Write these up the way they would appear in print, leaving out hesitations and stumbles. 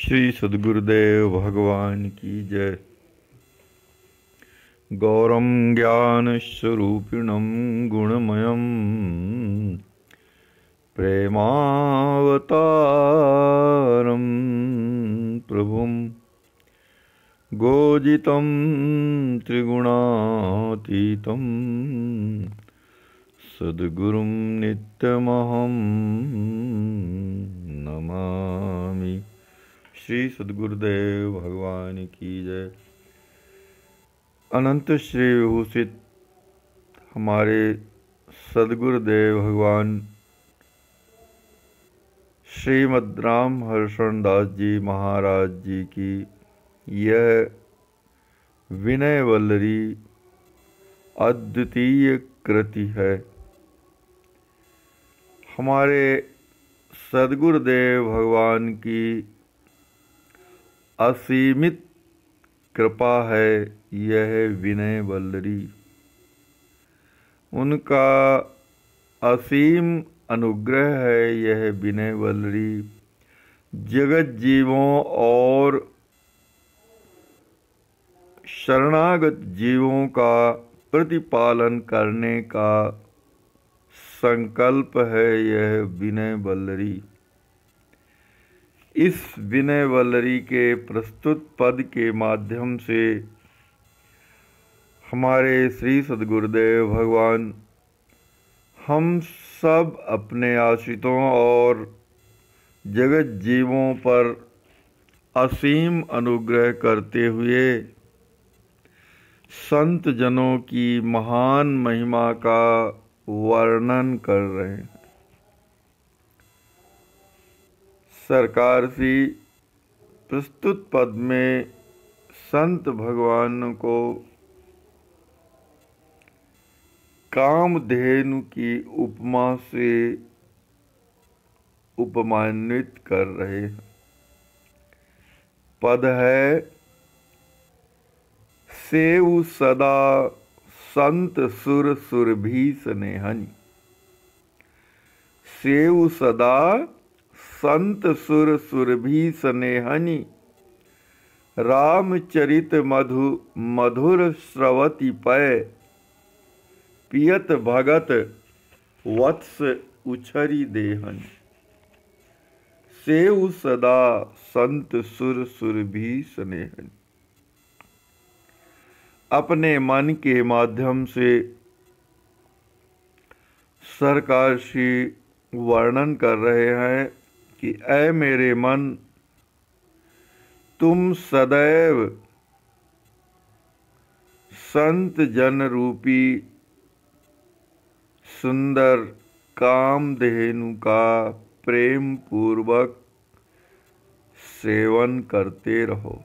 श्री सद्गुरुदेव भगवान की जय। गौरम ज्ञान स्वरूपिणम गुणमयम प्रेमावतारम प्रभुम गोजितं त्रिगुणातीतं सद्गुरुं नित्यमहं नमामि। श्री सद्गुरुदेव भगवान की जय। अनंत श्री विभूषित हमारे सद्गुरुदेव भगवान श्रीमद् राम हर्षण दास जी महाराज जी की यह विनय वल्लरी अद्वितीय कृति है। हमारे सद्गुरुदेव भगवान की असीमित कृपा है यह विनय वल्लरी। उनका असीम अनुग्रह है यह विनय वल्लरी। जगत जीवों और शरणागत जीवों का प्रतिपालन करने का संकल्प है यह विनय वल्लरी। इस विनय वल्लरी के प्रस्तुत पद के माध्यम से हमारे श्री सद्गुरुदेव भगवान हम सब अपने आश्रितों और जगत जीवों पर असीम अनुग्रह करते हुए संत जनों की महान महिमा का वर्णन कर रहे हैं। सरकार श्री प्रस्तुत पद में संत भगवान को कामधेनु की उपमा से उपमान्वित कर रहे हैं। पद है, सेउ सदा संत सुर सुरभि स्नेहनि। सेउ सदा संत सुर सुरभि स्नेहनि। रामचरित मधुर स्रवति पय। पियत भगत वत्स उछरी देहनि। सेउ सदा संत सुर सुरभि स्नेहनि। अपने मन के माध्यम से सरकार श्री वर्णन कर रहे हैं कि ऐ मेरे मन, तुम सदैव संत जन रूपी सुंदर कामधेनु का प्रेम पूर्वक सेवन करते रहो,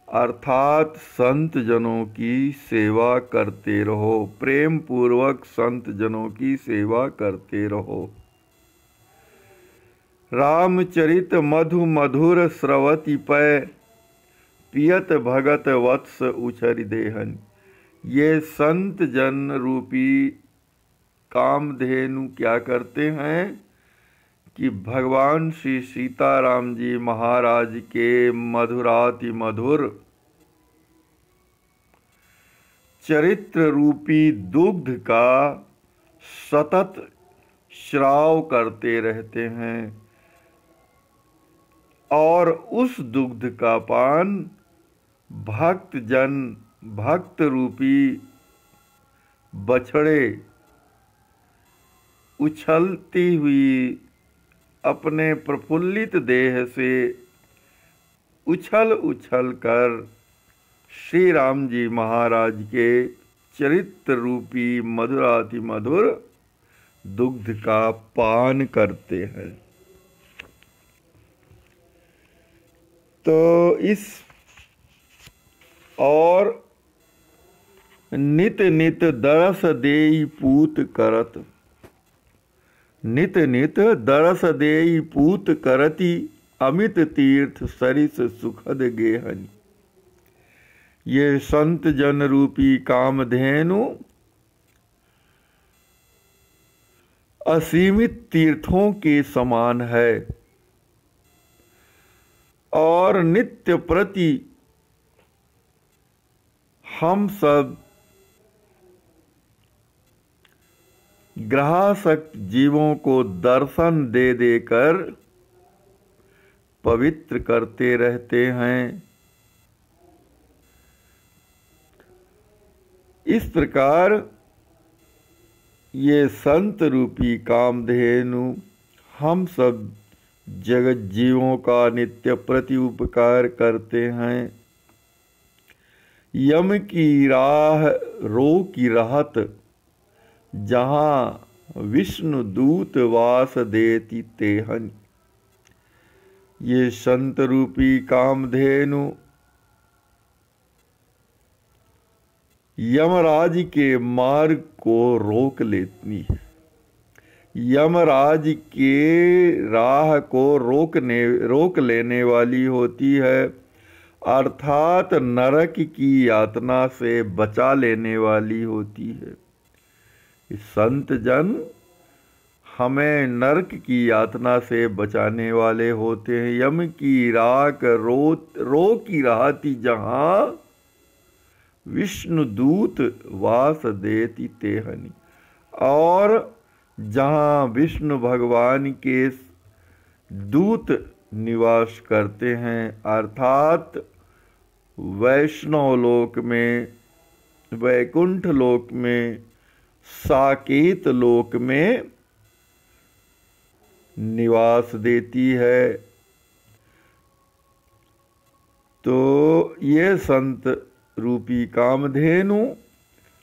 अर्थात संत जनों की सेवा करते रहो। प्रेम पूर्वक संत जनों की सेवा करते रहो। रामचरित मधुर स्रवति पय। पियत भगत वत्स उछरि देहन। ये संत जन रूपी कामधेनु क्या करते हैं कि भगवान श्री सीताराम जी महाराज के मधुराति मधुर चरित्र रूपी दुग्ध का सतत श्राव करते रहते हैं और उस दुग्ध का पान भक्त रूपी बछड़े उछलती हुई अपने प्रफुल्लित देह से उछल कर श्री राम जी महाराज के चरित्र रूपी मधुराति मधुर दुग्ध का पान करते हैं। तो इस और नित नित दरस देई पूत करत। नित नित दरस देई पूत करती। अमित तीर्थ सरिस सुखद गेहनि। ये संत जन रूपी कामधेनु असीमित तीर्थों के समान है। और नित्य प्रति हम सब ग्रहासक्त जीवों को दर्शन दे देकर पवित्र करते रहते हैं। इस प्रकार ये संत रूपी कामधेनु हम सब जगत जीवों का नित्य प्रति उपकार करते हैं। यम की राह रो की रहत, जहाँ विष्णु दूत वास देती तेहन। ये संत रूपी कामधेनु यमराज के मार्ग को रोक लेती है। यमराज के राह को रोक लेने वाली होती है, अर्थात नरक की यातना से बचा लेने वाली होती है। संत जन हमें नरक की यातना से बचाने वाले होते हैं। यम की राख रो की रहती, जहाँ विष्णु दूत वास देती तेहनी। और जहाँ विष्णु भगवान के दूत निवास करते हैं, अर्थात वैष्णव लोक में, वैकुंठ लोक में, साकेत लोक में निवास देती है। तो ये संत रूपी कामधेनु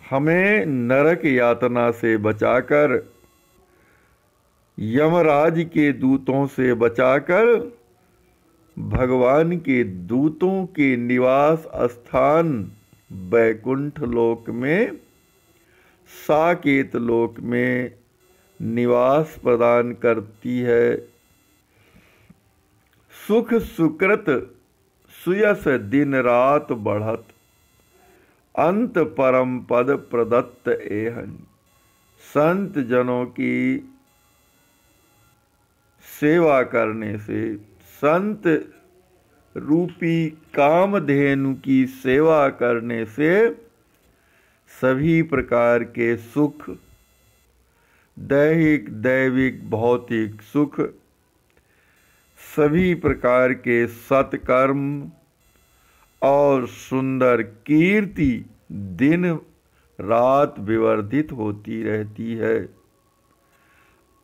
हमें नरक यातना से बचाकर, यमराज के दूतों से बचाकर, भगवान के दूतों के निवास स्थान वैकुंठ लोक में, साकेत लोक में निवास प्रदान करती है। सुख सुकृत सुयस दिन रात बढ़त, अंत परम पद प्रदत्त एहन। संत जनों की सेवा करने से, संत रूपी कामधेनु की सेवा करने से सभी प्रकार के सुख, दैहिक दैविक भौतिक सुख, सभी प्रकार के सत्कर्म और सुंदर कीर्ति दिन रात विवर्धित होती रहती है।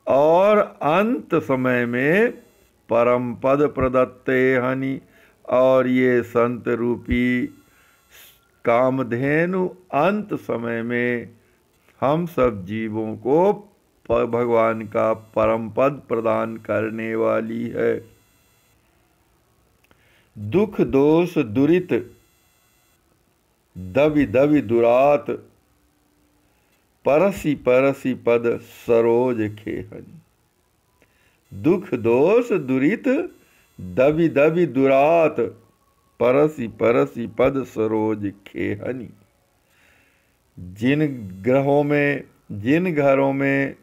और अंत समय में परम पद प्रदत्ते हनि, और ये संत रूपी कामधेनु अंत समय में हम सब जीवों को भगवान का परम पद प्रदान करने वाली है। दुख दोष दुरित दवि दवि दुरात, परसी परसी पद सरोज खेहनी। दुख दोष दुरित दवि दवि दुरात, परसी परसी पद सरोज खेहनी। जिन घरों में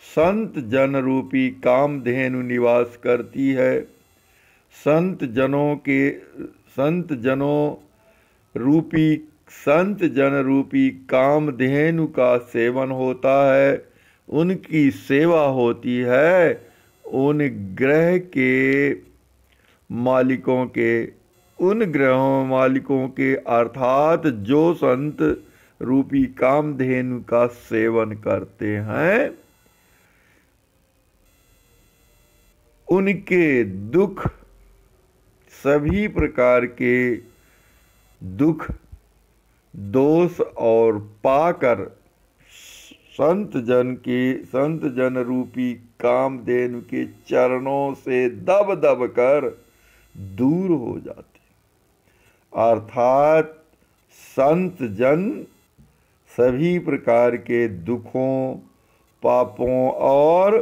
संत जन रूपी कामधेनु निवास करती है, संत जन रूपी कामधेनु का सेवन होता है, उनकी सेवा होती है, उन ग्रह के मालिकों के, उन ग्रहों मालिकों के, अर्थात जो संत रूपी कामधेनु का सेवन करते हैं, उनके दुख, सभी प्रकार के दुख दोष और पाकर संत जन रूपी कामधेनु के चरणों से दब दब कर दूर हो जाते। अर्थात संत जन सभी प्रकार के दुखों, पापों और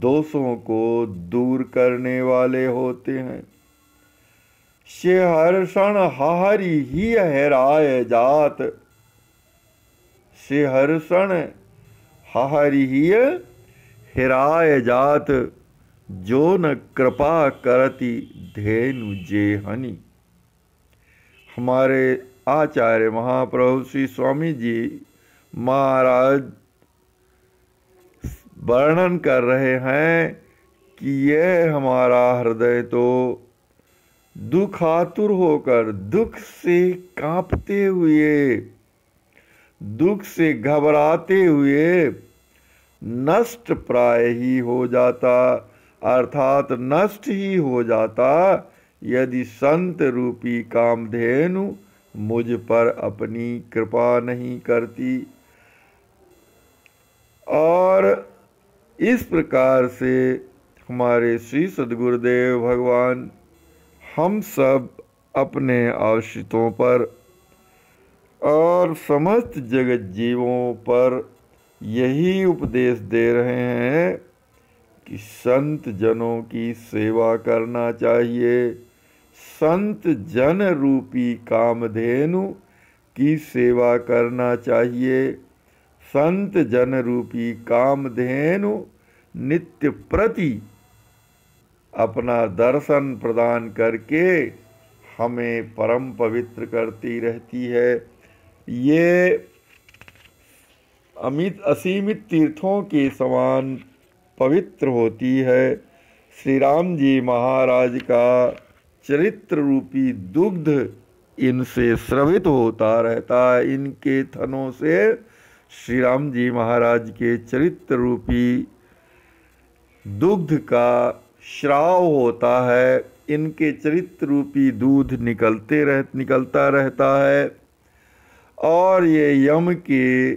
दोषों को दूर करने वाले होते हैं। से हर्षण हरि ही हेराय जात, से हर्षण हरि ही हेराय जात। जो न कृपा करति धेनु जे हनि। हमारे आचार्य महाप्रभु श्री स्वामी जी महाराज वर्णन कर रहे हैं कि यह हमारा हृदय तो दुखातुर होकर, दुख से कांपते हुए, दुख से घबराते हुए नष्ट प्राय ही हो जाता, अर्थात नष्ट ही हो जाता यदि संत रूपी कामधेनु मुझ पर अपनी कृपा नहीं करती। और इस प्रकार से हमारे श्री सद्गुरुदेव भगवान हम सब अपने आश्रितों पर और समस्त जगत जीवों पर यही उपदेश दे रहे हैं कि संत जनों की सेवा करना चाहिए, संत जन रूपी कामधेनु की सेवा करना चाहिए। संत जन रूपी कामधेनु नित्य प्रति अपना दर्शन प्रदान करके हमें परम पवित्र करती रहती है। ये असीमित तीर्थों के समान पवित्र होती है। श्री राम जी महाराज का चरित्र रूपी दुग्ध इनसे स्रवित होता रहता है। इनके थनों से श्री राम जी महाराज के चरित्र रूपी दुग्ध का श्राव होता है। इनके चरित्र रूपी दूध निकलता रहता है और ये यम के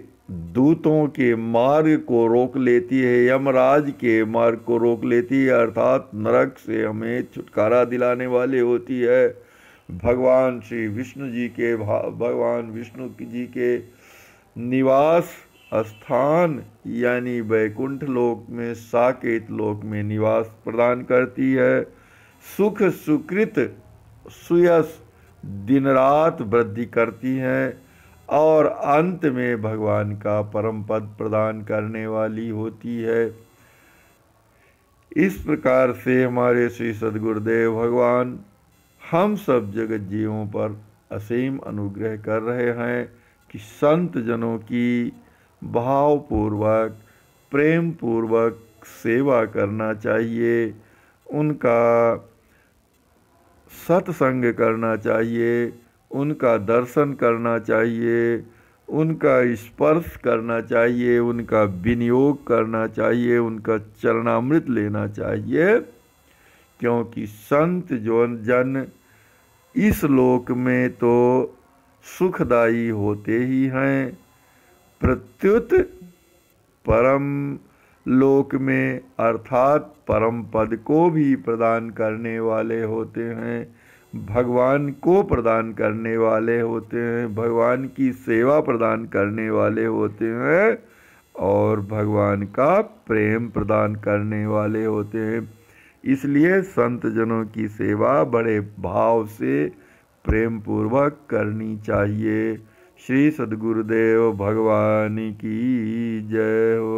दूतों के मार्ग को रोक लेती है, यमराज के मार्ग को रोक लेती है, अर्थात नरक से हमें छुटकारा दिलाने वाले होती है। भगवान विष्णु जी के निवास स्थान यानी वैकुंठ लोक में, साकेत लोक में निवास प्रदान करती है। सुख सुकृत सुयस दिन रात वृद्धि करती हैं और अंत में भगवान का परम पद प्रदान करने वाली होती है। इस प्रकार से हमारे श्री सद्गुरुदेव भगवान हम सब जगत जीवों पर असीम अनुग्रह कर रहे हैं कि संत जनों की भावपूर्वक प्रेम पूर्वक सेवा करना चाहिए, उनका सत्संग करना चाहिए, उनका दर्शन करना चाहिए, उनका स्पर्श करना चाहिए, उनका विनियोग करना चाहिए, उनका चरणामृत लेना चाहिए, क्योंकि संत जन इस लोक में तो सुखदायी होते ही हैं, प्रत्युत परम लोक में अर्थात परम पद को भी प्रदान करने वाले होते हैं, भगवान को प्रदान करने वाले होते हैं, भगवान की सेवा प्रदान करने वाले होते हैं और भगवान का प्रेम प्रदान करने वाले होते हैं। इसलिए संत जनों की सेवा बड़े भाव से प्रेम पूर्वक करनी चाहिए। श्री सद्गुरुदेव भगवान की जय हो।